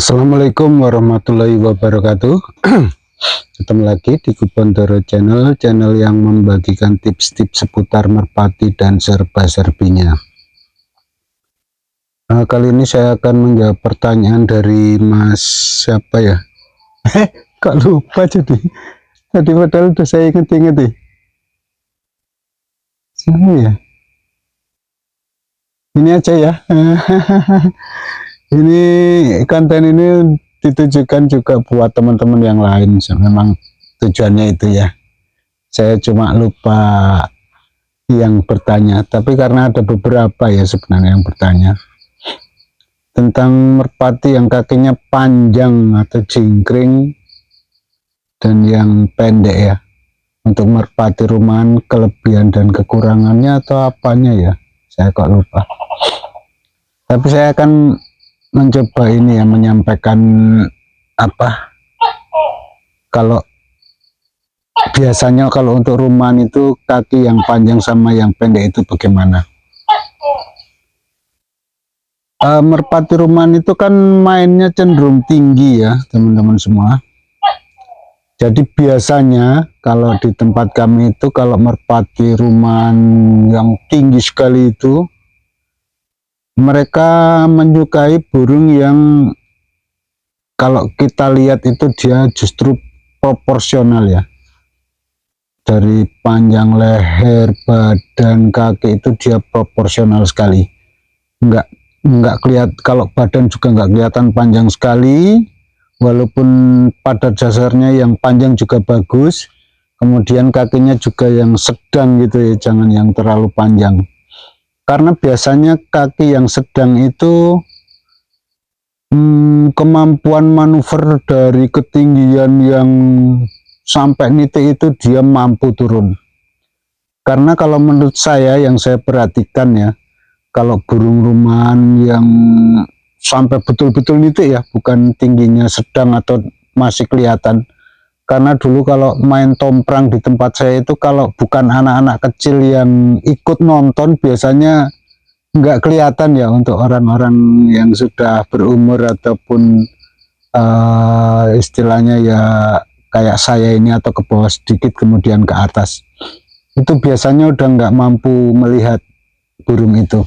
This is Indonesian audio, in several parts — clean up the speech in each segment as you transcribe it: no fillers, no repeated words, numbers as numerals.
Assalamualaikum warahmatullahi wabarakatuh. Ketemu lagi di Kubondoro Channel, channel yang membagikan tips-tips seputar merpati dan serba-serbinya. Nah, kali ini saya akan menjawab pertanyaan dari Mas siapa ya? Kok lupa jadi. Tadi padahal udah saya inget-inget nih. Siapa ya? Ini aja ya. Ini konten ini ditujukan juga buat teman-teman yang lain. Memang tujuannya itu ya. Saya cuma lupa yang bertanya, tapi karena ada beberapa ya sebenarnya yang bertanya tentang merpati yang kakinya panjang atau jingkring dan yang pendek ya. Untuk merpati rumahan kelebihan dan kekurangannya atau apanya ya, saya kok lupa. Tapi saya akan mencoba ini ya, menyampaikan apa kalau biasanya kalau untuk rumahan itu kaki yang panjang sama yang pendek itu bagaimana. Merpati rumahan itu kan mainnya cenderung tinggi ya teman-teman semua. Jadi biasanya kalau di tempat kami itu kalau merpati rumahan yang tinggi sekali itu mereka menyukai burung yang kalau kita lihat itu dia justru proporsional ya, dari panjang leher, badan, kaki itu dia proporsional sekali. Enggak kelihatan, kalau badan juga enggak kelihatan panjang sekali, walaupun pada dasarnya yang panjang juga bagus. Kemudian kakinya juga yang sedang gitu ya, jangan yang terlalu panjang. Karena biasanya kaki yang sedang itu kemampuan manuver dari ketinggian yang sampai nitik itu dia mampu turun. Karena kalau menurut saya yang saya perhatikan ya, kalau burung rumahan yang sampai betul-betul nitik ya, bukan tingginya sedang atau masih kelihatan. Karena dulu kalau main tomprang di tempat saya itu kalau bukan anak-anak kecil yang ikut nonton biasanya nggak kelihatan ya, untuk orang-orang yang sudah berumur ataupun istilahnya ya kayak saya ini atau ke bawah sedikit kemudian ke atas, itu biasanya udah nggak mampu melihat burung itu.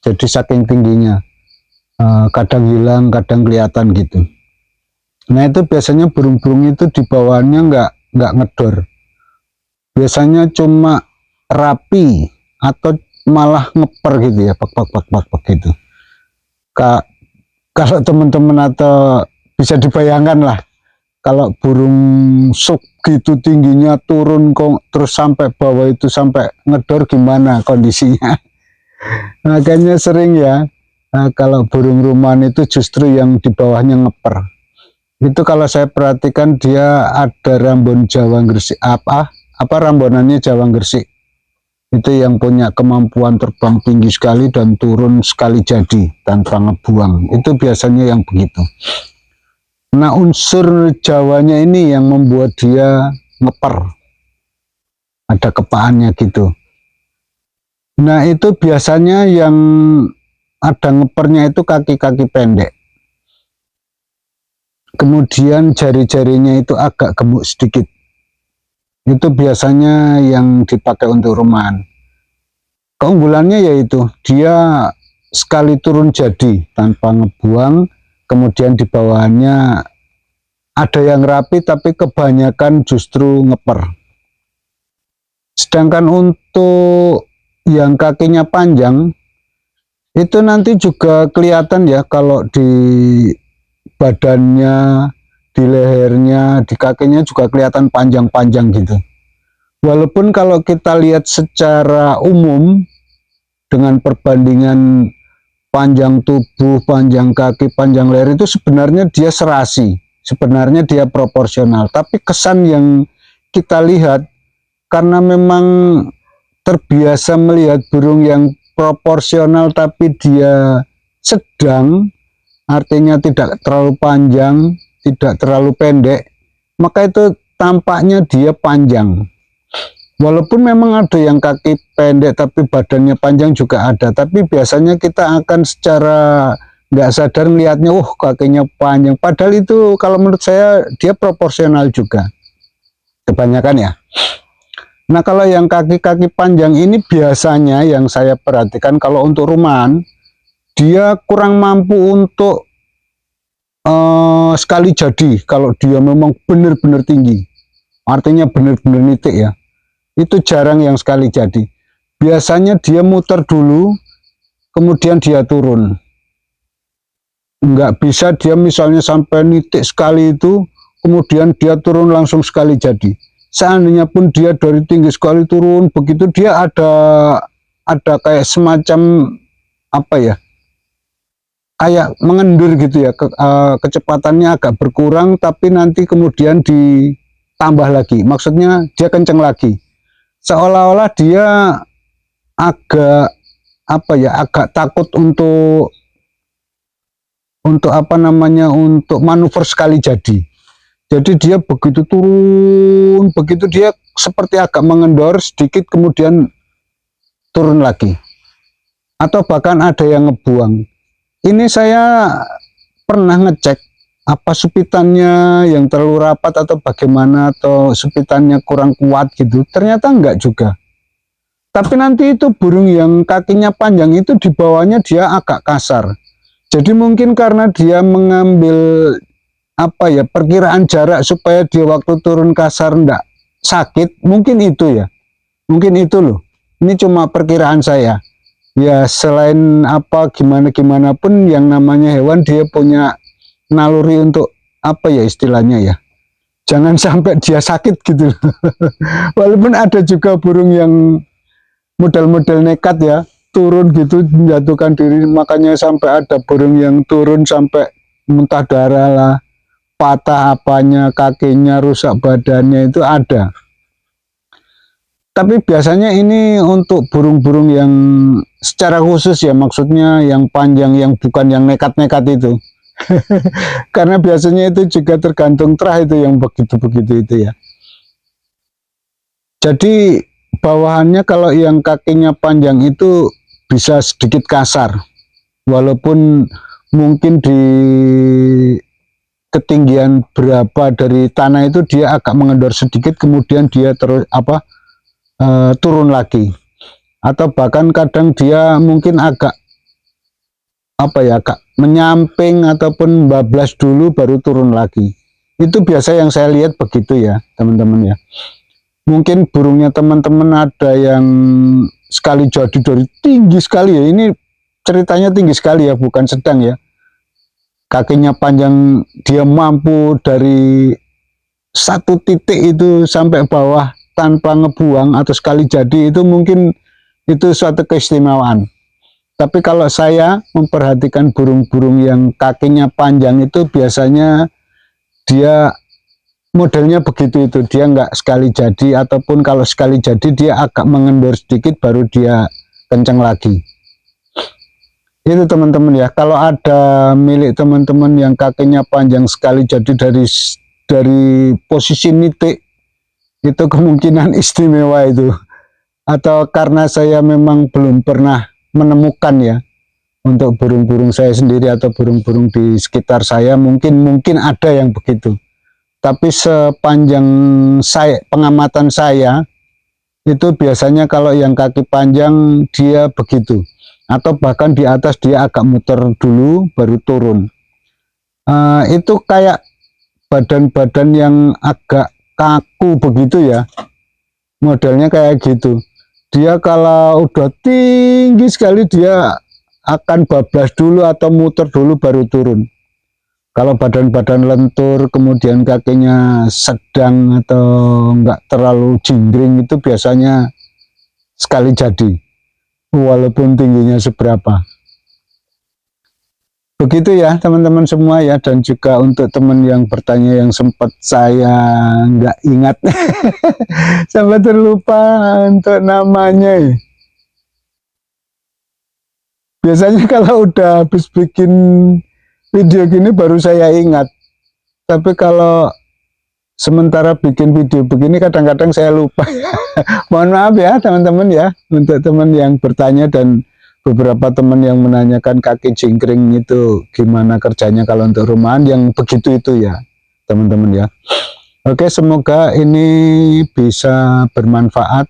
Jadi saking tingginya kadang hilang kadang kelihatan gitu. Nah itu biasanya burung-burung itu di bawahnya nggak ngedor, biasanya cuma rapi atau malah ngeper gitu ya, pak gitu. Kalau teman-teman atau bisa dibayangkan lah, kalau burung suk gitu tingginya turun kok terus sampai bawah itu sampai ngedor gimana kondisinya. Makanya sering ya, kalau burung rumahan itu justru yang di bawahnya ngeper. Itu kalau saya perhatikan dia ada rambun Jawa Gresik, apa rambonannya Jawa Gresik. Itu yang punya kemampuan terbang tinggi sekali dan turun sekali jadi tanpa ngebuang. Itu biasanya yang begitu. Nah unsur Jawanya ini yang membuat dia ngeper. Ada kepaannya gitu. Nah itu biasanya yang ada ngepernya itu kaki-kaki pendek. Kemudian jari-jarinya itu agak gemuk sedikit. Itu biasanya yang dipakai untuk rumahan. Keunggulannya yaitu dia sekali turun jadi tanpa ngebuang, kemudian di bawahnya ada yang rapi tapi kebanyakan justru ngeper. Sedangkan untuk yang kakinya panjang itu nanti juga kelihatan ya, kalau di badannya, di lehernya, di kakinya juga kelihatan panjang-panjang gitu. Walaupun kalau kita lihat secara umum dengan perbandingan panjang tubuh, panjang kaki, panjang leher itu sebenarnya dia serasi, sebenarnya dia proporsional. Tapi kesan yang kita lihat karena memang terbiasa melihat burung yang proporsional tapi dia sedang, artinya tidak terlalu panjang, tidak terlalu pendek, maka itu tampaknya dia panjang. Walaupun memang ada yang kaki pendek tapi badannya panjang juga ada, tapi biasanya kita akan secara nggak sadar melihatnya, kakinya panjang. Padahal itu kalau menurut saya dia proporsional juga, kebanyakan ya. Nah kalau yang kaki-kaki panjang ini biasanya yang saya perhatikan kalau untuk rumahan, dia kurang mampu untuk sekali jadi. Kalau dia memang benar-benar tinggi, artinya benar-benar nitik ya, itu jarang yang sekali jadi. Biasanya dia muter dulu, kemudian dia turun. Nggak bisa dia misalnya sampai nitik sekali itu, kemudian dia turun langsung sekali jadi. Seandainya pun dia dari tinggi sekali turun, begitu dia ada kayak semacam apa ya, kayak mengendur gitu ya, kecepatannya agak berkurang, tapi nanti kemudian ditambah lagi. Maksudnya dia kenceng lagi. Seolah-olah dia agak apa ya, agak takut untuk apa namanya, untuk manuver sekali jadi. Jadi dia begitu turun, begitu dia seperti agak mengendor sedikit, kemudian turun lagi. Atau bahkan ada yang ngebuang. Ini saya pernah ngecek apa supitannya yang terlalu rapat atau bagaimana, atau supitannya kurang kuat gitu. Ternyata enggak juga. Tapi nanti itu burung yang kakinya panjang itu di bawahnya dia agak kasar. Jadi mungkin karena dia mengambil apa ya, perkiraan jarak supaya dia waktu turun kasar enggak sakit, mungkin itu ya. Mungkin itu loh. Ini cuma perkiraan saya. Ya selain apa gimana pun yang namanya hewan, dia punya naluri untuk apa ya istilahnya ya. Jangan sampai dia sakit gitu. Walaupun ada juga burung yang model-model nekat ya, turun gitu menjatuhkan diri, makanya sampai ada burung yang turun sampai muntah darah lah, patah apanya, kakinya rusak, badannya itu ada. Tapi biasanya ini untuk burung-burung yang secara khusus ya, maksudnya yang panjang, yang bukan yang nekat-nekat itu. Karena biasanya itu juga tergantung terah itu yang begitu-begitu itu ya. Jadi bawahannya kalau yang kakinya panjang itu bisa sedikit kasar, walaupun mungkin di ketinggian berapa dari tanah itu dia agak mengendor sedikit, kemudian dia terus turun lagi, atau bahkan kadang dia mungkin agak apa ya, agak menyamping ataupun bablas dulu baru turun lagi. Itu biasa yang saya lihat begitu ya teman-teman ya. Mungkin burungnya teman-teman ada yang sekali jadi dari tinggi sekali ya, ini ceritanya tinggi sekali ya, bukan sedang ya. Kakinya panjang, dia mampu dari satu titik itu sampai bawah tanpa ngebuang atau sekali jadi, itu mungkin itu suatu keistimewaan. Tapi kalau saya memperhatikan burung-burung yang kakinya panjang itu biasanya dia modelnya begitu, itu dia nggak sekali jadi, ataupun kalau sekali jadi dia agak mengendur sedikit baru dia kencang lagi. Itu teman-teman ya, kalau ada milik teman-teman yang kakinya panjang sekali jadi dari posisi nitik, itu kemungkinan istimewa itu. Atau karena saya memang belum pernah menemukan ya, untuk burung-burung saya sendiri atau burung-burung di sekitar saya, mungkin ada yang begitu. Tapi sepanjang pengamatan saya, itu biasanya kalau yang kaki panjang dia begitu, atau bahkan di atas dia agak muter dulu baru turun. Itu kayak badan-badan yang agak kaku begitu ya, modelnya kayak gitu. Dia kalau udah tinggi sekali dia akan bablas dulu atau muter dulu baru turun. Kalau badan-badan lentur kemudian kakinya sedang atau enggak terlalu jingkring, itu biasanya sekali jadi, walaupun tingginya seberapa. Begitu ya teman-teman semua ya, dan juga untuk teman yang bertanya yang sempat saya nggak ingat, sampai terlupa untuk namanya. Biasanya kalau udah habis bikin video gini baru saya ingat. Tapi kalau sementara bikin video begini kadang-kadang saya lupa. Mohon maaf ya teman-teman ya, untuk teman yang bertanya dan beberapa teman yang menanyakan kaki jingkring itu gimana kerjanya kalau untuk rumahan yang begitu itu ya teman-teman ya. Oke, semoga ini bisa bermanfaat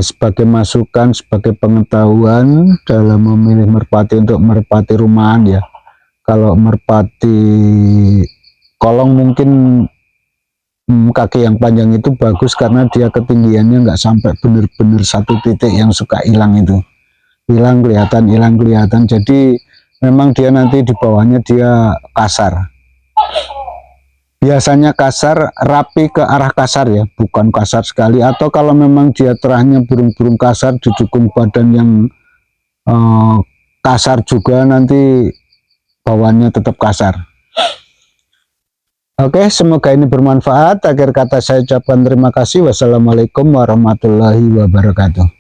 sebagai masukan, sebagai pengetahuan dalam memilih merpati untuk merpati rumahan ya. Kalau merpati kolong mungkin kaki yang panjang itu bagus karena dia ketinggiannya nggak sampai benar-benar satu titik yang suka hilang itu, hilang kelihatan. Jadi memang dia nanti di bawahnya dia kasar, biasanya kasar rapi ke arah kasar ya, bukan kasar sekali. Atau kalau memang dia terahnya burung-burung kasar didukung badan yang kasar juga, nanti bawahnya tetap kasar. Oke, semoga ini bermanfaat. Akhir kata saya ucapkan terima kasih. Wassalamualaikum warahmatullahi wabarakatuh.